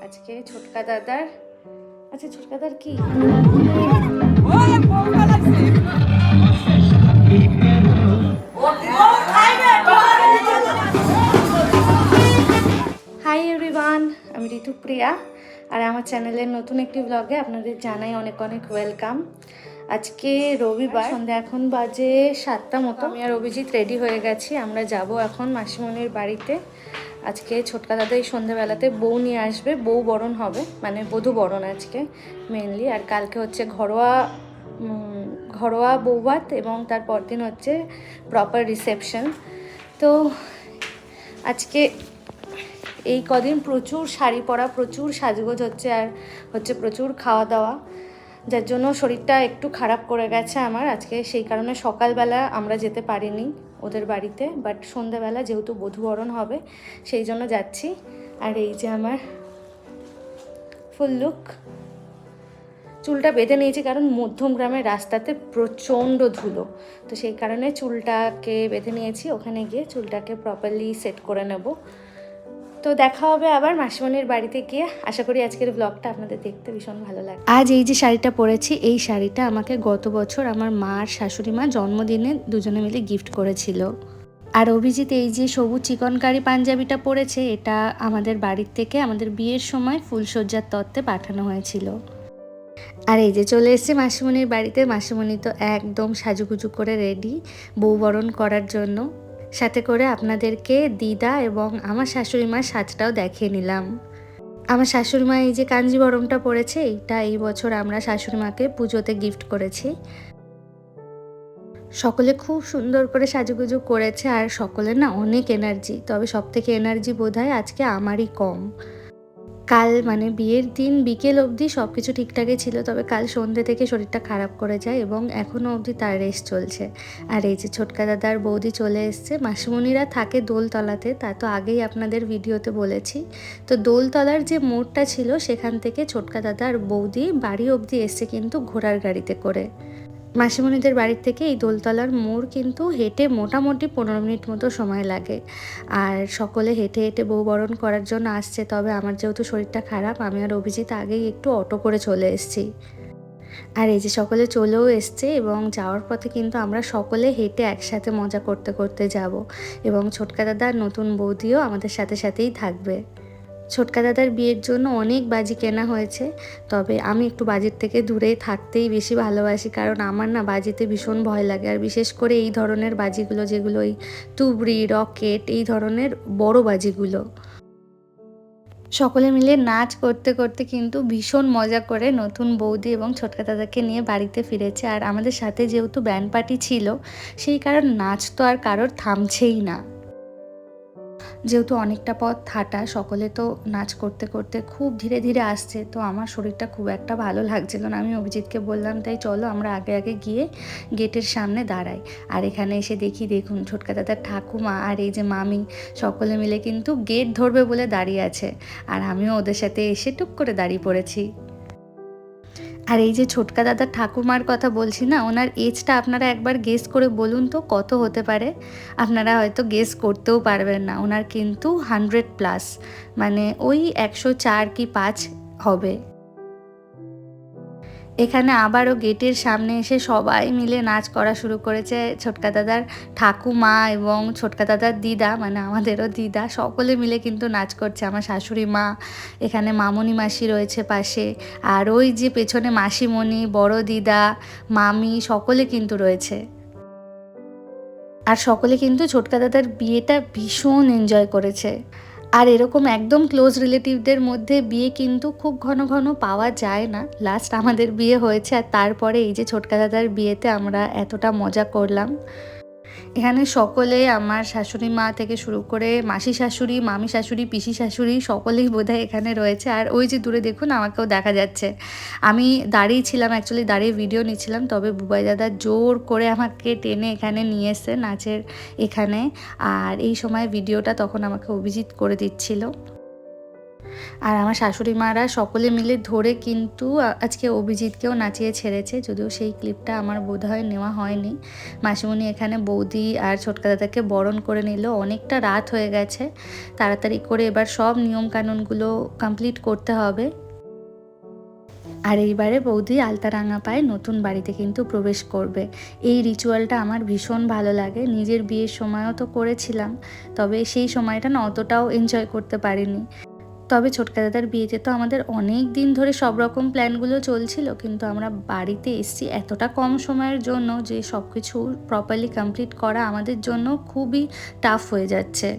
আজকে ছোটকা দাদার, আচ্ছা ছোটকা দাদার কি হাই এভরিওয়ান, আমি ঋতুপ্রিয়া আর আমার চ্যানেলের নতুন একটি ব্লগে আপনাদের জানাই অনেক অনেক ওয়েলকাম। আজকে রবিবার, সন্ধ্যা এখন বাজে 7টা মতো। আমি আর অভিজিৎ রেডি হয়ে গেছি, আমরা যাব এখন মাসিমণির বাড়িতে। আজকে ছোটকা দাদা এই সন্ধ্যাবেলাতে বউ নিয়ে আসবে, বউ বরণ হবে, মানে বধূ বরণ আজকে মেনলি। আর কালকে হচ্ছে ঘরোয়া বৌভাত এবং তার পরদিন হচ্ছে প্রপার রিসেপশন। তো আজকে এই কদিন প্রচুর শাড়ি পরা, প্রচুর সাজগোজ হচ্ছে, আর হচ্ছে প্রচুর খাওয়া দাওয়া, যার জন্য শরীরটা একটু খারাপ করে গেছে আমার আজকে। সেই কারণে সকালবেলা আমরা যেতে পারিনি ওদের বাড়িতে, বাট সন্ধ্যাবেলা যেহেতু বধূবরণ হবে সেই জন্য যাচ্ছি। আর এই যে আমার ফুল লুক, চুলটা বেঁধে নিয়েছি কারণ মধ্যম গ্রামের রাস্তাতে প্রচণ্ড ধুলো, তো সেই কারণে চুলটাকে বেঁধে নিয়েছি। ওখানে গিয়ে চুলটাকে প্রপারলি সেট করে নেব। তো দেখা হবে আবার মাসিমণির বাড়িতে গিয়ে। আশা করি আজকের ব্লগটা আপনাদের দেখতে ভীষণ ভালো লাগে। আজ এই যে শাড়িটা পরেছি, এই শাড়িটা আমাকে গত বছর আমার মা আর শাশুড়ি মা জন্মদিনে দুজনে মিলে গিফট করেছিল। আর অভিজিৎ এই যে সবুজ চিকনকারি পাঞ্জাবিটা পরেছে, এটা আমাদের বাড়ির থেকে আমাদের বিয়ের সময় ফুলসজ্জার তত্ত্বে পাঠানো হয়েছিল। আর এই যে চলে এসেছে মাসিমণির বাড়িতে। মাসিমণি তো একদম সাজুগুজু করে রেডি বউ বরণ করার জন্য। সাথে করে আপনাদেরকে দিদা এবং আমার শাশুড়ি মার সাজটাও দেখিয়ে নিলাম। আমার শাশুড়ি মা এই যে কাঞ্জিবরমটা পরেছে, এইটা এই বছর আমরা শাশুড়ি মাকে পুজোতে গিফট করেছি। সকলে খুব সুন্দর করে সাজুগুজু করেছে, আর সকলের না অনেক এনার্জি, তবে সব থেকে এনার্জি বোধহয় আজকে আমারই কম। কাল মানে বিয়ের দিন বিকেল অবধি সব কিছু ঠিকঠাকই ছিল, তবে কাল সন্ধ্যে থেকে শরীরটা খারাপ করে যায় এবং এখনও অবধি তার রেস্ট চলছে। আর এই যে ছোটকা দাদার বৌদি চলে এসছে। মাসিমণিরা থাকে দোলতলাতে, তা তো আগেই আপনাদের ভিডিওতে বলেছি। তো দোলতলার যে মোড়টা ছিল সেখান থেকে ছোটকা দাদার বৌদি বাড়ি অবধি এসছে কিন্তু ঘোড়ার গাড়িতে করে। মাসিমণিদের বাড়ির থেকে এই দোলতলার মোড় কিন্তু হেঁটে মোটামুটি 15 মিনিট মতো সময় লাগে। আর সকলে হেঁটে হেঁটে বউ বরণ করার জন্য আসছে, তবে আমার যেহেতু শরীরটা খারাপ, আমি আর অভিজিৎ আগেই একটু অটো করে চলে এসেছি। আর এই যে সকলে চলেও এসছে এবং যাওয়ার পথে কিন্তু আমরা সকলে হেঁটে একসাথে মজা করতে করতে যাব, এবং ছোটকা দাদার নতুন বৌদিও আমাদের সাথে সাথেই থাকবে। ছোটকা দাদার বিয়ের জন্য অনেক বাজি কেনা হয়েছে, তবে আমি একটু বাজির থেকে দূরেই থাকতেই বেশি ভালোবাসি, কারণ আমার না বাজিতে ভীষণ ভয় লাগে। আর বিশেষ করে এই ধরনের বাজিগুলো, যেগুলো এই তুবড়ি, রকেট, এই ধরনের বড় বাজিগুলো। সকলে মিলে নাচ করতে করতে কিন্তু ভীষণ মজা করে নতুন বৌদি এবং ছোটকা দাদাকে নিয়ে বাড়িতে ফিরেছে। আর আমাদের সাথে যেহেতু ব্যান্ড পার্টি ছিল, সেই কারণ নাচ তো আর কারোর থামছেই না। যেহেতু অনেকটা পথ হাঁটা, সকলে তো নাচ করতে করতে খুব ধীরে ধীরে আসছে, তো আমার শরীরটা খুব একটা ভালো লাগছিল না। আমি অভিজিৎকে বললাম, তাই চলো আমরা আগে আগে গিয়ে গেটের সামনে দাঁড়াই। আর এখানে এসে দেখুন ছোটকা দাদার ঠাকুমা আর এই যে মামি সকলে মিলে কিন্তু গেট ধরবে বলে দাঁড়িয়ে আছে, আর আমিও ওদের সাথে এসে টুক করে দাঁড়িয়ে পড়েছি। আর এই যে ছোটকা দাদার ঠাকুমার কথা বলছি না, ওনার এজটা আপনারা একবার গেস করে বলুন তো কত হতে পারে। আপনারা হয়তো গেস করতেও পারবেন না, ওনার কিন্তু 100+, মানে ওই 104 কি 5 হবে। এখানে আবারও গেটের সামনে এসে সবাই মিলে নাচ করা শুরু করেছে। ছোটকা দাদার ঠাকুমা এবং ছোটকা দাদার দিদা, মানে আমাদেরও দিদা, সকলে মিলে কিন্তু নাচ করছে। আমার শাশুড়ি মা, এখানে মামনি মাসি রয়েছে পাশে, আর ওই যে পেছনে মাসিমণি, বড় দিদা, মামি সকলে কিন্তু রয়েছে। আর সকলে কিন্তু ছোটকা দাদার বিয়েটা ভীষণ এনজয় করেছে। আর এরকম একদম ক্লোজ রিলেটিভদের মধ্যে বিয়ে কিন্তু খুব ঘন ঘন পাওয়া যায় না। লাস্ট আমাদের বিয়ে হয়েছে, আর তারপরে এই যে ছোটকা দাদার বিয়েতে আমরা এতটা মজা করলাম। এখানে সকলে, আমার শাশুড়ি মা থেকে শুরু করে মাসি শাশুড়ি, মামি শাশুড়ি, পিসি শাশুড়ি, সকলেই বোধহয় এখানে রয়েছে। আর ওই যে দূরে দেখুন আমাকেও দেখা যাচ্ছে। আমি দাঁড়িয়ে ছিলাম, অ্যাকচুয়ালি দাঁড়িয়ে ভিডিও নিচ্ছিলাম, তবে বুবাই দাদা জোর করে আমাকে টেনে এখানে নিয়ে এসে নাচের এখানে। আর এই সময় ভিডিওটা তখন আমাকে অভিজিৎ করে দিচ্ছিল। আর আমার শাশুড়ি মারা সকলে মিলে ধরে কিন্তু আজকে অভিজিৎকেও নাচিয়ে ছেড়েছে, যদিও সেই ক্লিপটা আমার বোধহয় নেওয়া হয়নি। মাসিমণি এখানে বৌদি আর ছোটকা দাদাকে বরণ করে নিল। অনেকটা রাত হয়ে গেছে, তাড়াতাড়ি করে এবার সব নিয়মকানুনগুলো কমপ্লিট করতে হবে। আর এইবারে বৌদি আলতারাঙা পায়ে নতুন বাড়িতে কিন্তু প্রবেশ করবে। এই রিচুয়ালটা আমার ভীষণ ভালো লাগে। নিজের বিয়ের সময়ও তো করেছিলাম, তবে সেই সময়টা না অতটাও এনজয় করতে পারিনি। তবে ছোটকা দাদার বিয়েতে তো আমাদের অনেক দিন ধরে সব রকম প্ল্যানগুলো চলছিল, কিন্তু আমরা বাড়িতে এসেছি এতটা কম সময়ের জন্য যে সব কিছু প্রপারলি কমপ্লিট করা আমাদের জন্য খুবই টাফ হয়ে যাচ্ছে।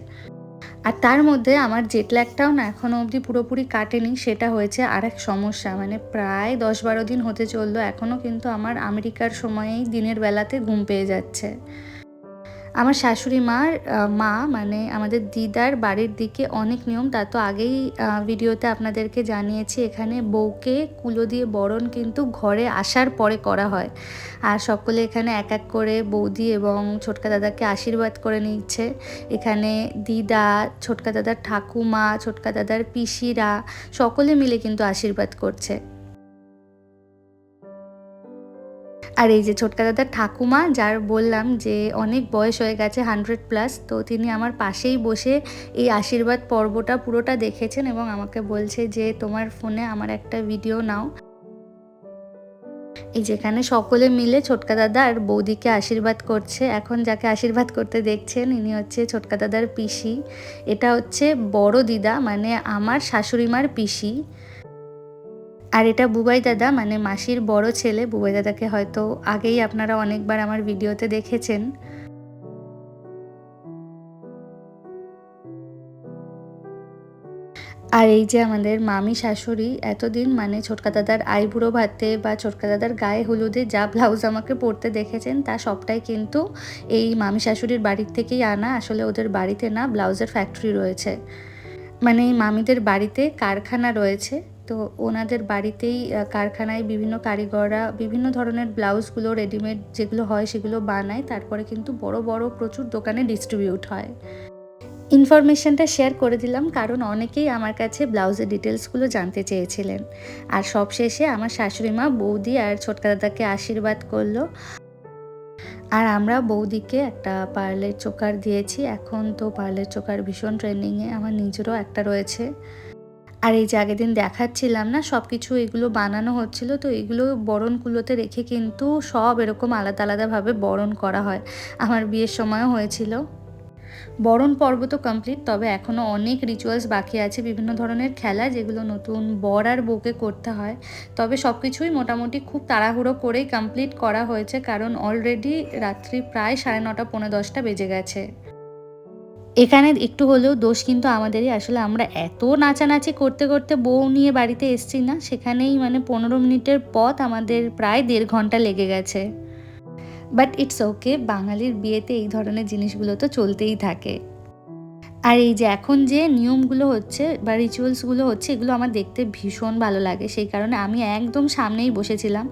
আর তার মধ্যে আমার জেট ল্যাগটাও না এখনও অবধি পুরোপুরি কাটেনি। সেটা হয়েছে আরেক সমস্যা, মানে প্রায় 10-12 দিন হতে চললো, এখনও কিন্তু আমার আমেরিকার সময়েই দিনের বেলাতে ঘুম পেয়ে যাচ্ছে। আমার শাশুড়ি মার মা মানে আমাদের দিদার বাড়ির দিকে অনেক নিয়ম, তা তো আগেই ভিডিওতে আপনাদেরকে জানিয়েছি। এখানে বউকে কুলো দিয়ে বরণ কিন্তু ঘরে আসার পরে করা হয়। আর সকলে এখানে এক এক করে বৌদি এবং ছোটকা দাদাকে আশীর্বাদ করে নিচ্ছে। এখানে দিদা, ছোটকা দাদার ঠাকুমা, ছোটকা দাদার পিসিরা সকলে মিলে কিন্তু আশীর্বাদ করছে। আর এই যে ছোটকা দাদার ঠাকুমা, যার বললাম যে অনেক বয়স হয়ে গেছে 100+, তো তিনি আমার পাশেই বসে এই আশীর্বাদ পর্বটা পুরোটা দেখেছেন এবং আমাকে বলছে যে তোমার ফোনে আমার একটা ভিডিও নাও। এই যেখানে সকলে মিলে ছোটকা দাদা আর বৌদিকে আশীর্বাদ করছে। এখন যাকে আশীর্বাদ করতে দেখছেন ইনি হচ্ছে ছোটকা দাদার পিসি। এটা হচ্ছে বড় দিদা, মানে আমার শাশুড়ি মার পিসি। আর এটা বুবাই দাদা, মানে মাসির বড় ছেলে। বুবাই দাদাকে হয়তো আগেই আপনারা অনেকবার আমার ভিডিওতে দেখেছেন। আর এই যে আমাদের মামি শাশুড়ি, এতদিন মানে ছোটকা দাদার আইবুড়ো ভাতে বা ছোটকা দাদার গায়ে হলুদে যা ব্লাউজ আমাকে পরতে দেখেছেন তা সবটাই কিন্তু এই মামি শাশুড়ির বাড়ির থেকেই আনা। আসলে ওদের বাড়িতে না ব্লাউজের ফ্যাক্টরি রয়েছে, মানে এই মামিদের বাড়িতে কারখানা রয়েছে। তো ওনাদের বাড়িতেই কারখানায় বিভিন্ন কারিগররা বিভিন্ন ধরনের ব্লাউজগুলো রেডিমেড যেগুলো হয় সেগুলো বানায়, তারপরে কিন্তু বড় বড় প্রচুর দোকানে ডিস্ট্রিবিউট হয়। ইনফরমেশনটা শেয়ার করে দিলাম কারণ অনেকেই আমার কাছে ব্লাউজের ডিটেলসগুলো জানতে চেয়েছিলেন। আর সবশেষে আমার শাশুড়ি মা বৌদি আর ছোটকা দাদাকে আশীর্বাদ করলো। আর আমরা বৌদিকে একটা পার্লের চোকার দিয়েছি। এখন তো পার্লের চোকার ভীষণ ট্রেন্ডিংয়ে, আমার নিজেরও একটা রয়েছে। আর এই যে আগের দিন দেখাচ্ছিলাম না সব কিছু এগুলো বানানো হচ্ছিল, তো এগুলো বরণকুলোতে রেখে কিন্তু সব এরকম আলাদা আলাদাভাবে বরণ করা হয়। আমার বিয়ের সময়ও হয়েছিল। বরণ পর্ব তো কমপ্লিট, তবে এখনও অনেক রিচুয়ালস বাকি আছে, বিভিন্ন ধরনের খেলা যেগুলো নতুন বর আর বউকে করতে হয়। তবে সব কিছুই মোটামুটি খুব তাড়াহুড়ো করেই কমপ্লিট করা হয়েছে, কারণ অলরেডি রাত্রি প্রায় 9:30 পৌনে 10টা বেজে গেছে। এখানে একটু হলেও দোষ কিন্তু আমাদেরই। আসলে আমরা এত নাচানাচি করতে করতে বউ নিয়ে বাড়িতে এসছি না, সেখানেই মানে 15 মিনিটের পথ আমাদের প্রায় 1.5 ঘন্টা লেগে গেছে। বাট ইটস ওকে, বাঙালির বিয়েতে এই ধরনের জিনিসগুলো তো চলতেই থাকে। আর এই যে এখন যে নিয়মগুলো হচ্ছে বা রিচুয়ালসগুলো হচ্ছে এগুলো আমার দেখতে ভীষণ ভালো লাগে, সেই কারণে আমি একদম সামনেই বসেছিলাম।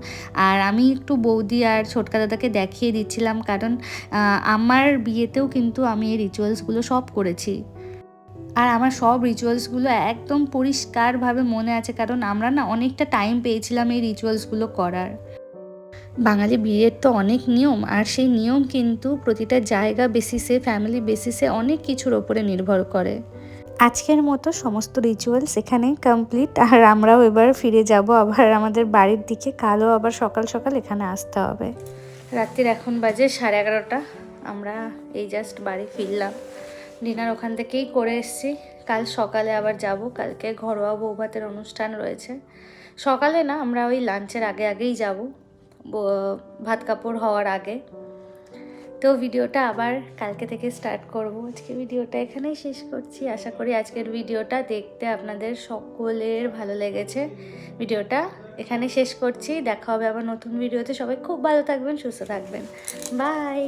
আর আমি একটু বৌদি আর ছোটকা দাদাকে দেখিয়ে দিচ্ছিলাম, কারণ আমার বিয়েতেও কিন্তু আমি এই রিচুয়ালসগুলো সব করেছি। আর আমার সব রিচুয়ালসগুলো একদম পরিষ্কারভাবে মনে আছে, কারণ আমরা না অনেকটা টাইম পেয়েছিলাম এই রিচুয়ালসগুলো করার। বাঙালি বিয়ের তো অনেক নিয়ম, আর সেই নিয়ম কিন্তু প্রতিটা জায়গা বেসিসে, ফ্যামিলি বেসিসে অনেক কিছুর ওপরে নির্ভর করে। আজকের মতো সমস্ত রিচুয়ালস এখানেই কমপ্লিট, আর আমরাও এবার ফিরে যাব আবার আমাদের বাড়ির দিকে। কালও আবার সকাল সকাল এখানে আসতে হবে। রাত্রির এখন বাজে 11:30। আমরা এই জাস্ট বাড়ি ফিরলাম, ডিনার ওখান থেকেই করে এসেছি। কাল সকালে আবার যাব, কালকে ঘরোয়া বৌভাতের অনুষ্ঠান রয়েছে। সকালে না, আমরা ওই লাঞ্চের আগে আগেই যাব, ভাত কাপড় হওয়ার আগে। তো ভিডিওটা আবার কালকে থেকে স্টার্ট করব। আজকে ভিডিওটা এখানেই শেষ করছি। আশা করি আজকের ভিডিওটা দেখতে আপনাদের সকলের ভালো লেগেছে। ভিডিওটা এখানে শেষ করছি, দেখা হবে আবার নতুন ভিডিওতে। সবাই খুব ভালো থাকবেন, সুস্থ থাকবেন, বাই।